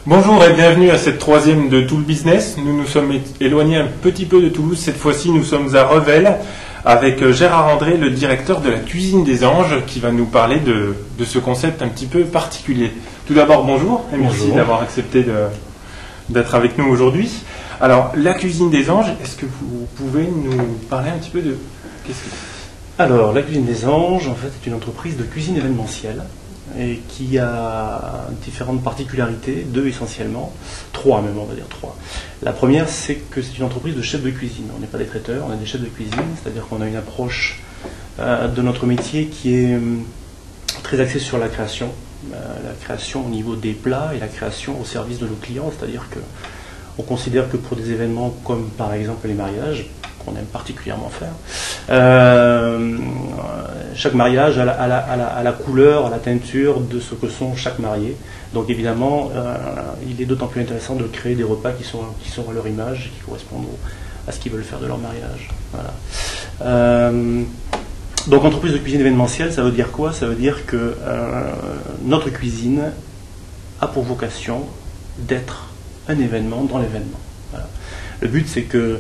Bonjour et bienvenue à cette troisième de Tout le Business. Nous nous sommes éloignés un petit peu de Toulouse. Cette fois-ci, nous sommes à Revel avec Gérard André, le directeur de la Cuisine des Anges, qui va nous parler de ce concept un petit peu particulier. Tout d'abord, bonjour et merci d'avoir accepté d'être avec nous aujourd'hui. Alors, la Cuisine des Anges, est-ce que vous pouvez nous parler un petit peu de qu'est-ce que c'est ? Alors, la Cuisine des Anges, en fait, est une entreprise de cuisine événementielle et qui a différentes particularités, deux essentiellement, trois même, on va dire trois. La première, c'est que c'est une entreprise de chefs de cuisine. On n'est pas des traiteurs, on est des chefs de cuisine, c'est-à-dire qu'on a une approche de notre métier qui est très axée sur la création au niveau des plats et la création au service de nos clients, c'est-à-dire que on considère que pour des événements comme par exemple les mariages, qu'on aime particulièrement faire, chaque mariage a la couleur, a la teinture de ce que sont chaque marié. Donc évidemment, il est d'autant plus intéressant de créer des repas qui sont à leur image et qui correspondent à ce qu'ils veulent faire de leur mariage. Voilà. Donc entreprise de cuisine événementielle, ça veut dire quoi? Ça veut dire que notre cuisine a pour vocation d'être un événement dans l'événement. Voilà. Le but, c'est que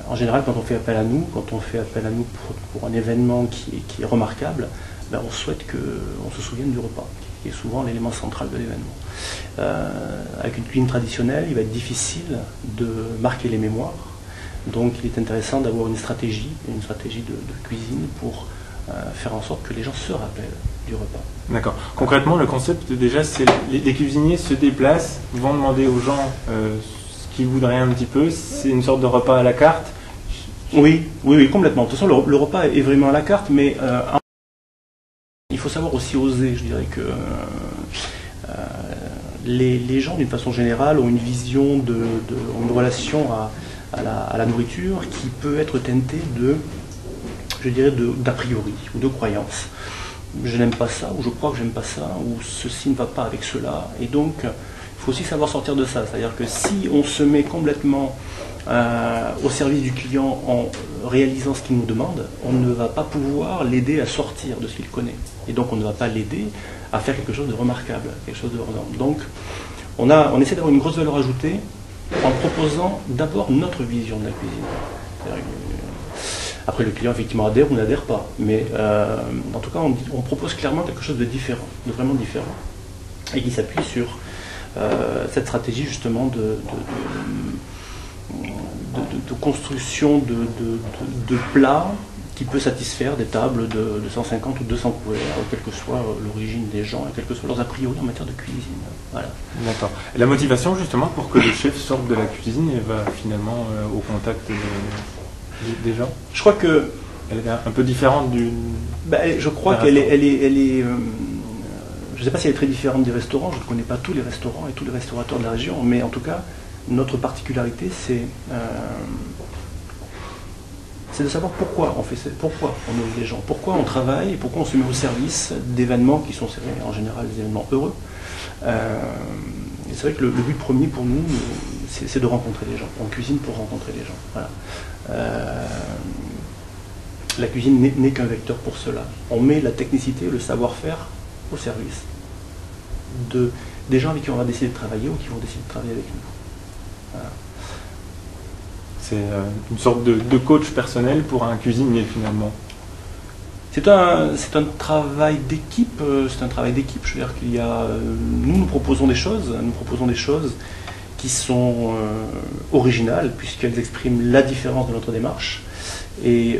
en général, quand on fait appel à nous, pour un événement qui est remarquable, ben on souhaite qu'on se souvienne du repas, qui est souvent l'élément central de l'événement. Avec une cuisine traditionnelle, il va être difficile de marquer les mémoires, donc il est intéressant d'avoir une stratégie de cuisine pour faire en sorte que les gens se rappellent du repas. D'accord. Concrètement, le concept déjà, c'est les cuisiniers se déplacent, vont demander aux gens ce qu'ils voudraient un petit peu. C'est une sorte de repas à la carte. Oui, complètement. De toute façon, le repas est vraiment à la carte, mais il faut savoir aussi oser. Je dirais que les gens, d'une façon générale, ont une vision ont une relation à la nourriture qui peut être teintée d'a priori ou de croyances. Je n'aime pas ça, ou je crois que j'aime pas ça, ou ceci ne va pas avec cela. Et donc, il faut aussi savoir sortir de ça. C'est-à-dire que si on se met complètement au service du client en réalisant ce qu'il nous demande, on ne va pas pouvoir l'aider à sortir de ce qu'il connaît. Et donc, on ne va pas l'aider à faire quelque chose de remarquable, quelque chose de hors-norme. Donc, on essaie d'avoir une grosse valeur ajoutée en proposant d'abord notre vision de la cuisine. Après, le client, effectivement, adhère ou n'adhère pas. Mais en tout cas, on propose clairement quelque chose de différent, de vraiment différent, et qui s'appuie sur cette stratégie, justement, de construction de plats qui peut satisfaire des tables de 150 ou 200 couverts, quelle que soit l'origine des gens, et quels que soient leurs a priori en matière de cuisine. Voilà. D'accord. Et la motivation, justement, pour que le chef sorte de la cuisine et va finalement au contact des gens. Je crois que elle est un peu différente je crois qu'elle est je ne sais pas si elle est très différente des restaurants. Je ne connais pas tous les restaurants et tous les restaurateurs de la région, mais en tout cas, notre particularité, c'est de savoir pourquoi on fait ça, pourquoi on nourrit les gens, pourquoi on travaille et pourquoi on se met au service d'événements qui sont en général des événements heureux. Et c'est vrai que le but premier pour nous, c'est de rencontrer les gens. On cuisine pour rencontrer les gens. Voilà. La cuisine n'est qu'un vecteur pour cela. On met la technicité, le savoir-faire au service des gens avec qui on va décider de travailler ou qui vont décider de travailler avec nous. Voilà. C'est une sorte de coach personnel pour un cuisinier finalement. C'est un travail d'équipe. Je veux dire qu'il y a. Nous proposons des choses. Qui sont originales puisqu'elles expriment la différence de notre démarche. Et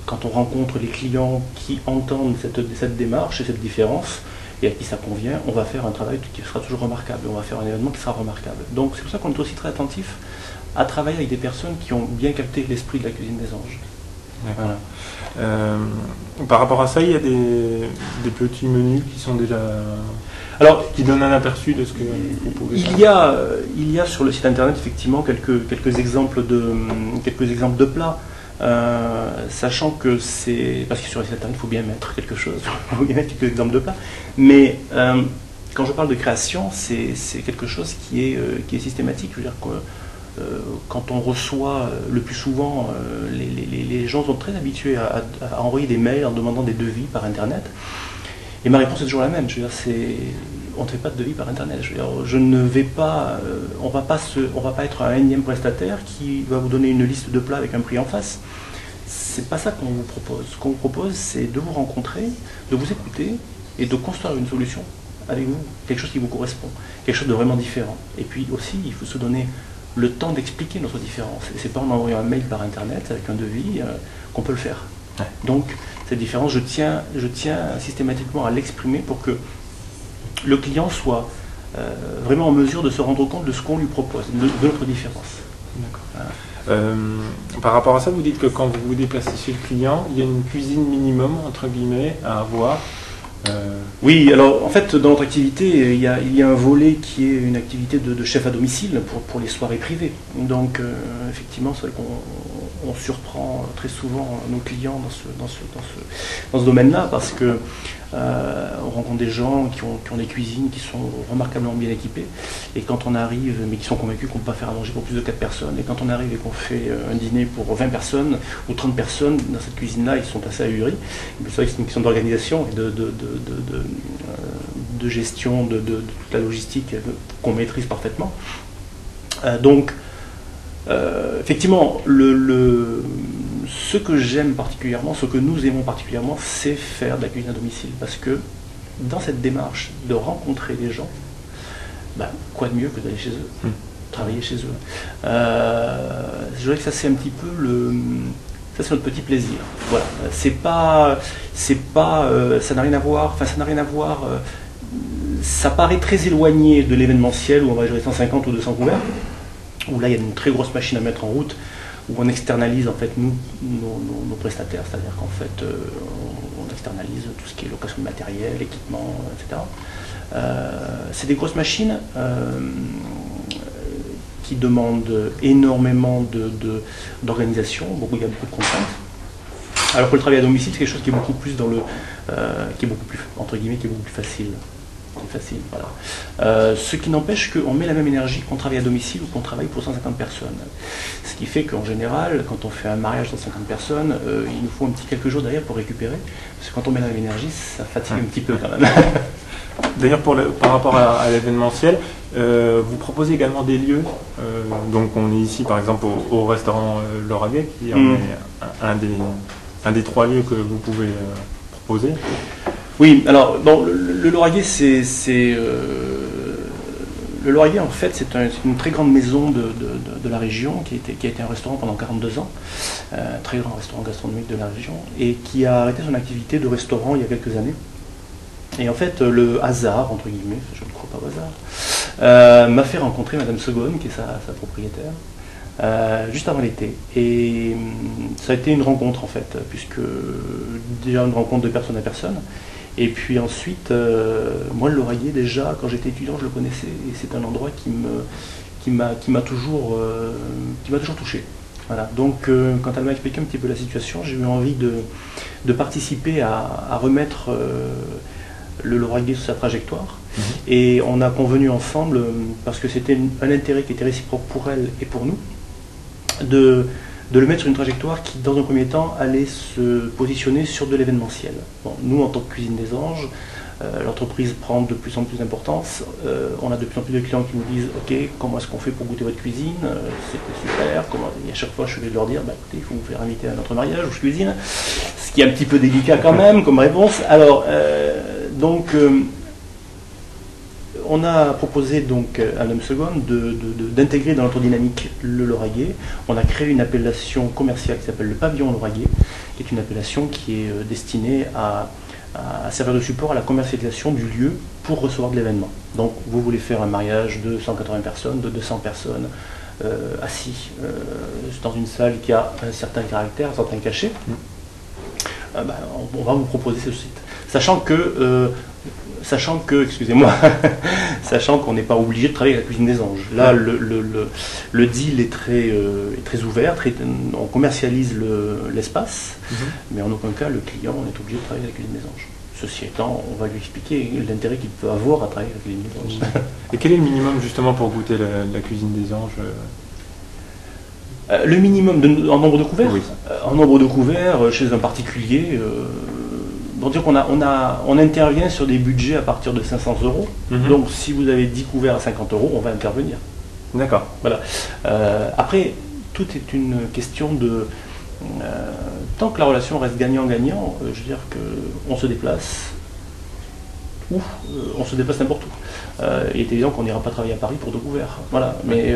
quand on rencontre les clients qui entendent cette démarche et cette différence et à qui ça convient, on va faire un travail qui sera toujours remarquable. On va faire un événement qui sera remarquable. Donc c'est pour ça qu'on est aussi très attentif à travailler avec des personnes qui ont bien capté l'esprit de la cuisine des anges. Voilà. Par rapport à ça, il y a des petits menus qui sont déjà... Alors, qui donnent un aperçu de ce que vous pouvez faire. Il y a sur le site internet effectivement quelques exemples de plats, sachant que parce que sur le site internet il faut bien mettre quelque chose, il faut bien mettre quelques exemples de plats, mais quand je parle de création, c'est quelque chose qui est systématique. Je veux dire que quand on reçoit le plus souvent, les gens sont très habitués à envoyer des mails en demandant des devis par internet. Et ma réponse est toujours la même. Je veux dire, on ne fait pas de devis par Internet. Je ne vais pas, on va pas être un énième prestataire qui va vous donner une liste de plats avec un prix en face. C'est pas ça qu'on vous propose. Ce qu'on vous propose, c'est de vous rencontrer, de vous écouter et de construire une solution avec vous, quelque chose qui vous correspond, quelque chose de vraiment différent. Et puis aussi, il faut se donner le temps d'expliquer notre différence. Et c'est pas en envoyant un mail par Internet avec un devis qu'on peut le faire. Ouais. Donc, cette différence, je tiens systématiquement à l'exprimer pour que le client soit vraiment en mesure de se rendre compte de ce qu'on lui propose, de notre différence. Voilà. Par rapport à ça, vous dites que quand vous vous déplacez chez le client, il y a une cuisine minimum, entre guillemets, à avoir. Oui, alors en fait, dans notre activité, il y a un volet qui est une activité de chef à domicile pour les soirées privées. Donc, effectivement, c'est vrai qu'on surprend très souvent nos clients dans ce domaine-là parce que on rencontre des gens qui ont des cuisines qui sont remarquablement bien équipées et quand on arrive, mais qui sont convaincus qu'on ne peut pas faire à manger pour plus de 4 personnes, et quand on arrive et qu'on fait un dîner pour 20 personnes ou 30 personnes, dans cette cuisine-là, ils sont assez ahuris. C'est vrai que c'est une question d'organisation et de gestion de toute la logistique qu'on maîtrise parfaitement. Donc, effectivement, ce que j'aime particulièrement, ce que nous aimons particulièrement, c'est faire de la cuisine à domicile. Parce que dans cette démarche de rencontrer des gens, quoi de mieux que d'aller chez eux, travailler chez eux. Je dirais que ça c'est un petit peu ça c'est notre petit plaisir. Voilà. Ça n'a rien à voir. Enfin, ça n'a rien à voir. Ça paraît très éloigné de l'événementiel où on va gérer 150 ou 200 couverts, où là il y a une très grosse machine à mettre en route, où on externalise en fait nos prestataires, c'est-à-dire qu'en fait on externalise tout ce qui est location de matériel, équipement, etc. C'est des grosses machines qui demandent énormément d'organisation, il y a beaucoup de contraintes. Alors que le travail à domicile, c'est quelque chose qui est beaucoup plus qui est beaucoup plus, entre guillemets, qui est beaucoup plus facile. Voilà. Ce qui n'empêche qu'on met la même énergie qu'on travaille à domicile ou qu'on travaille pour 150 personnes. Ce qui fait qu'en général, quand on fait un mariage de 150 personnes, il nous faut un petit quelques jours derrière pour récupérer. Parce que quand on met la même énergie, ça fatigue un petit peu quand même. D'ailleurs, par rapport à l'événementiel, vous proposez également des lieux. Donc on est ici par exemple au restaurant Lauragais, qui est un des 3 lieux que vous pouvez proposer. Oui, alors bon, le Lauragais, le Lauragais en fait c'est une très grande maison de la région qui a été un restaurant pendant 42 ans, un très grand restaurant gastronomique de la région, et qui a arrêté son activité de restaurant il y a quelques années. Et en fait, le hasard, entre guillemets, je ne crois pas au hasard, m'a fait rencontrer Madame Segone, qui est sa propriétaire, juste avant l'été. Et ça a été une rencontre, en fait, puisque déjà une rencontre de personne à personne. Et puis ensuite, moi, le Lauragais, déjà, quand j'étais étudiant, je le connaissais. Et c'est un endroit qui m'a toujours touché. Voilà. Donc, quand elle m'a expliqué un petit peu la situation, j'ai eu envie de participer à remettre le Lauragais sur sa trajectoire. Et on a convenu ensemble, parce que c'était un intérêt qui était réciproque pour elle et pour nous, de le mettre sur une trajectoire qui, dans un premier temps, allait se positionner sur de l'événementiel. Bon, nous, en tant que Cuisine des Anges, l'entreprise prend de plus en plus d'importance. On a de plus en plus de clients qui nous disent « Ok, comment est-ce qu'on fait pour goûter votre cuisine C'était super. » Et à chaque fois, je vais leur dire « Écoutez, il faut vous faire inviter à notre mariage où je cuisine. » Ce qui est un petit peu délicat quand même comme réponse. Alors, on a proposé donc à Madame Segone d'intégrer dans notre dynamique le Lauragais. On a créé une appellation commerciale qui s'appelle le pavillon Lauragais, qui est une appellation qui est destinée à servir de support à la commercialisation du lieu pour recevoir de l'événement. Donc vous voulez faire un mariage de 180 personnes, de 200 personnes, assis dans une salle qui a un certain caractère, un certain cachet, on va vous proposer ce site. Sachant que, excusez-moi, sachant qu'on n'est pas obligé de travailler avec la Cuisine des Anges. Là, le deal est très ouvert, on commercialise l'espace, mais en aucun cas, le client on est obligé de travailler avec la Cuisine des Anges. Ceci étant, on va lui expliquer l'intérêt qu'il peut avoir à travailler avec la Cuisine des Anges. Et quel est le minimum justement pour goûter la Cuisine des Anges? Le minimum en nombre de couverts? Oui. En nombre de couverts, chez un particulier, dire qu'on on intervient sur des budgets à partir de 500 euros. Donc si vous avez 10 couverts à 50 euros, on va intervenir. D'accord. Voilà. Après, tout est une question de... tant que la relation reste gagnant-gagnant, je veux dire qu'on se déplace ou on se déplace n'importe où. Il est évident qu'on n'ira pas travailler à Paris pour 2 couverts. Voilà. Mais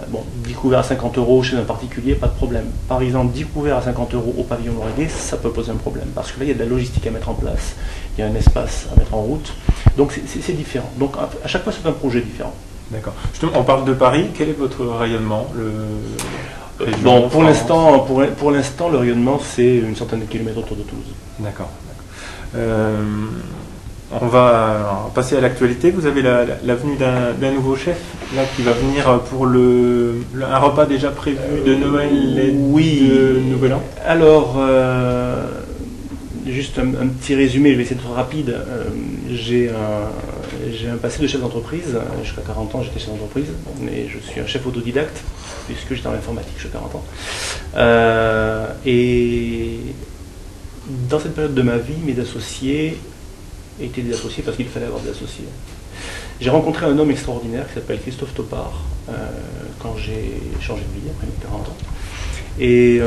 bon, 10 couverts à 50 euros chez un particulier, pas de problème. Par exemple, 10 couverts à 50 euros au pavillon Lauragais, ça peut poser un problème. Parce que là, il y a de la logistique à mettre en place, il y a un espace à mettre en route. Donc c'est différent. Donc à chaque fois, c'est un projet différent. D'accord. Justement, on parle de Paris. Quel est votre rayonnement Bon, pour l'instant, le rayonnement, c'est une centaine de kilomètres autour de Toulouse. D'accord. On va passer à l'actualité. Vous avez la venue d'un nouveau chef là, qui va venir pour un repas déjà prévu de Noël et de Nouvel An. Alors, juste un petit résumé, je vais essayer d'être rapide. J'ai un passé de chef d'entreprise. Jusqu'à 40 ans, j'étais chef d'entreprise. Mais je suis un chef autodidacte, puisque j'étais dans l'informatique jusqu'à 40 ans. Et dans cette période de ma vie, mes associés étaient des associés parce qu'il fallait avoir des associés. J'ai rencontré un homme extraordinaire qui s'appelle Christophe Topard quand j'ai changé de vie après mes 40 ans. Et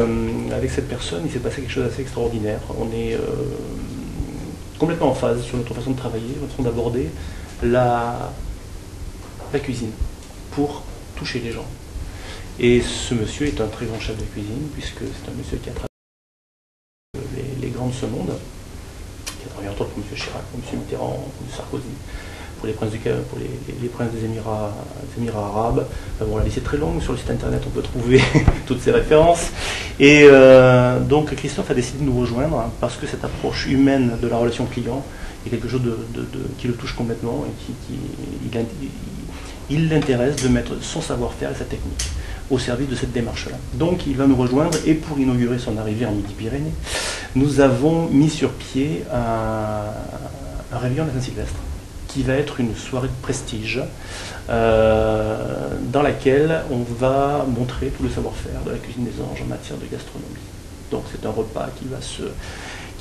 avec cette personne, il s'est passé quelque chose d'assez extraordinaire. On est complètement en phase sur notre façon de travailler, notre façon d'aborder la cuisine pour toucher les gens. Et ce monsieur est un très grand chef de cuisine, puisque c'est un monsieur qui a travaillé les grands de ce monde, qui a travaillé entre autres pour M. Chirac, pour M. Mitterrand, pour M. Sarkozy, pour les princes les princes des Émirats arabes. Bon, la liste est très longue, sur le site internet on peut trouver toutes ces références. Et donc Christophe a décidé de nous rejoindre parce que cette approche humaine de la relation client est quelque chose qui le touche complètement et il l'intéresse de mettre son savoir-faire et sa technique au service de cette démarche-là. Donc il va nous rejoindre et pour inaugurer son arrivée en Midi-Pyrénées, nous avons mis sur pied un réveillon de Saint-Sylvestre qui va être une soirée de prestige dans laquelle on va montrer tout le savoir-faire de la cuisine des anges en matière de gastronomie. Donc c'est un repas qui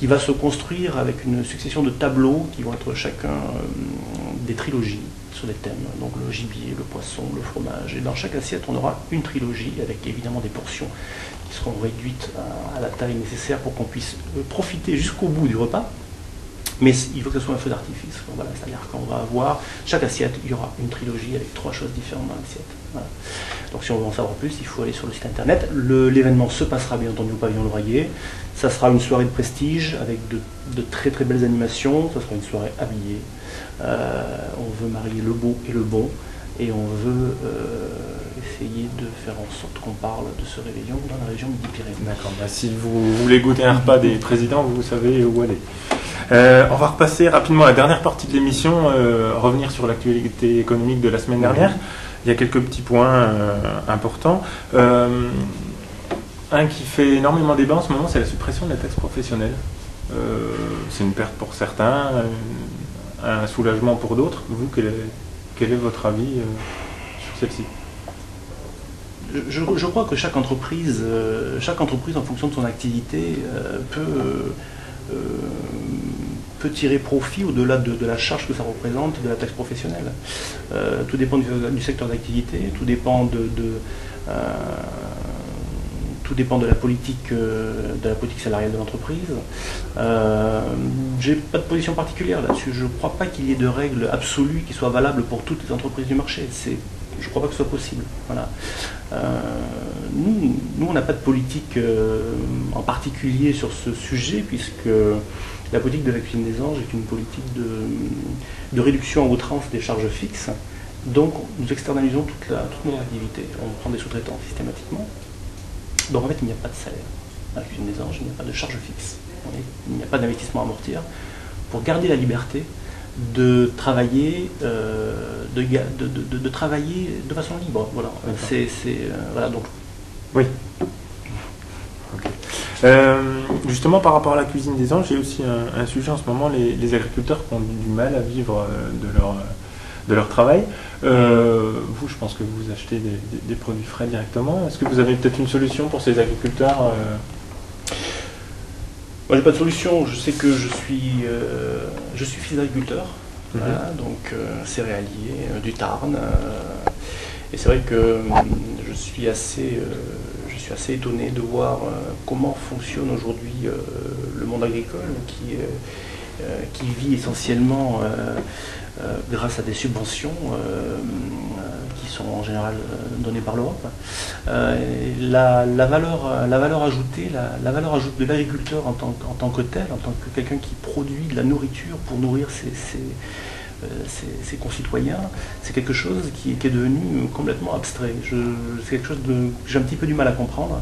va se construire avec une succession de tableaux qui vont être chacun des trilogies sur des thèmes, donc le gibier, le poisson, le fromage. Et dans chaque assiette, on aura une trilogie avec évidemment des portions qui seront réduites à la taille nécessaire pour qu'on puisse profiter jusqu'au bout du repas. Mais il faut que ce soit un feu d'artifice. Voilà, c'est-à-dire qu'on va avoir, chaque assiette, il y aura une trilogie avec 3 choses différentes dans l'assiette. Voilà. Donc si on veut en savoir plus, il faut aller sur le site internet. L'événement se passera bien entendu au pavillon Lauragais. Ça sera une soirée de prestige avec de très très belles animations. Ça sera une soirée habillée. On veut marier le beau et le bon. Et on veut essayer de faire en sorte qu'on parle de ce réveillon dans la région Midi-Pyrénées. D'accord. Bah, si vous voulez goûter un repas des présidents, vous savez où aller. On va repasser rapidement à la dernière partie de l'émission, revenir sur l'actualité économique de la semaine dernière. Il y a quelques petits points importants. Un qui fait énormément débat en ce moment, c'est la suppression de la taxe professionnelle. C'est une perte pour certains, un soulagement pour d'autres. Vous, quel est votre avis sur celle-ci ? Je crois que chaque entreprise, en fonction de son activité, peut tirer profit au-delà de la charge que ça représente de la taxe professionnelle. Tout dépend du secteur d'activité, tout dépend de la politique salariale de l'entreprise. J'ai pas de position particulière là-dessus. Je ne crois pas qu'il y ait de règles absolues qui soient valables pour toutes les entreprises du marché. Je ne crois pas que ce soit possible. Voilà. Nous, on n'a pas de politique en particulier sur ce sujet, puisque la politique de la cuisine des anges est une politique de réduction à outrance des charges fixes. Donc, nous externalisons toute notre activité. On prend des sous-traitants systématiquement. Donc, en fait, il n'y a pas de salaire. Dans la cuisine des anges, il n'y a pas de charge fixe. Il n'y a pas d'investissement à amortir. Pour garder la liberté de travailler, de travailler de façon libre. Voilà. Voilà, donc. Oui. Okay. Justement, par rapport à la cuisine des anges, j'ai aussi un sujet en ce moment, les agriculteurs qui ont du mal à vivre de leur travail. Vous, je pense que vous achetez des produits frais directement. Est-ce que vous avez peut-être une solution pour ces agriculteurs Moi, j'ai pas de solution. Je sais que je suis fils d'agriculteur, voilà, donc céréalier du Tarn. Et c'est vrai que je suis assez étonné de voir comment fonctionne aujourd'hui le monde agricole, qui vit essentiellement grâce à des subventions qui sont en général données par l'Europe. La valeur ajoutée de l'agriculteur en tant que tel, en tant que quelqu'un qui produit de la nourriture pour nourrir ses concitoyens, c'est quelque chose qui est devenu complètement abstrait. C'est quelque chose que j'ai un petit peu du mal à comprendre.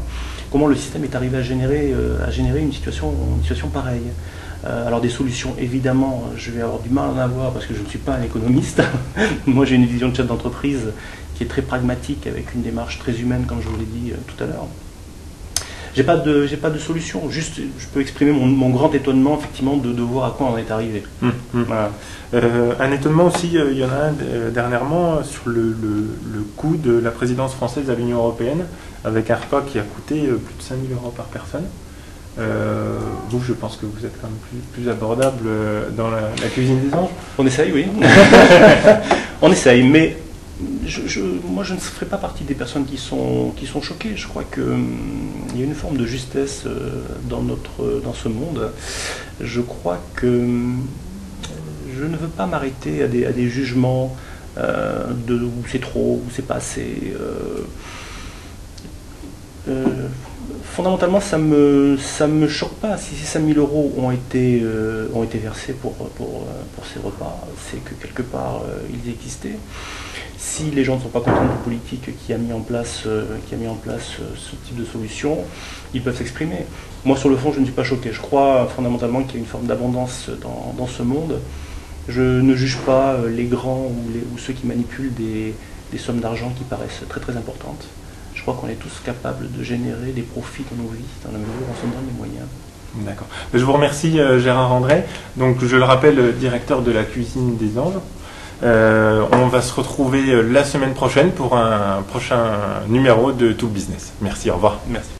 Comment le système est arrivé à générer une situation pareille. Alors des solutions, évidemment, je vais avoir du mal à en avoir parce que je ne suis pas un économiste. Moi, j'ai une vision de chef d'entreprise qui est très pragmatique, avec une démarche très humaine, comme je vous l'ai dit tout à l'heure. J'ai pas de solution, juste je peux exprimer mon grand étonnement effectivement de voir à quoi on est arrivé. Voilà. Un étonnement aussi, il y en a un dernièrement sur le coût de la présidence française à l'Union européenne, avec un repas qui a coûté plus de 5 000 € par personne. Vous, je pense que vous êtes quand même plus abordable dans la cuisine des anges. On essaye, oui. On essaye, mais moi je ne ferai pas partie des personnes qui sont choquées. Je crois qu'il y a une forme de justesse dans ce monde. Je crois que je ne veux pas m'arrêter à des jugements de où c'est trop, où c'est pas assez. Fondamentalement, ça me choque pas. Si ces 5 000 € ont été versés pour ces repas, c'est que quelque part ils existaient. Si les gens ne sont pas contents du politique qui a mis en place ce type de solution, ils peuvent s'exprimer. Moi, sur le fond, je ne suis pas choqué. Je crois fondamentalement qu'il y a une forme d'abondance dans ce monde. Je ne juge pas les grands ou ceux qui manipulent des sommes d'argent qui paraissent très très importantes. Je crois qu'on est tous capables de générer des profits dans nos vies, dans la mesure où on se donne les moyens. D'accord. Je vous remercie Gérard André. Donc, je le rappelle, directeur de la cuisine des anges. On va se retrouver la semaine prochaine pour un prochain numéro de Tout le Business. Merci, au revoir. Merci.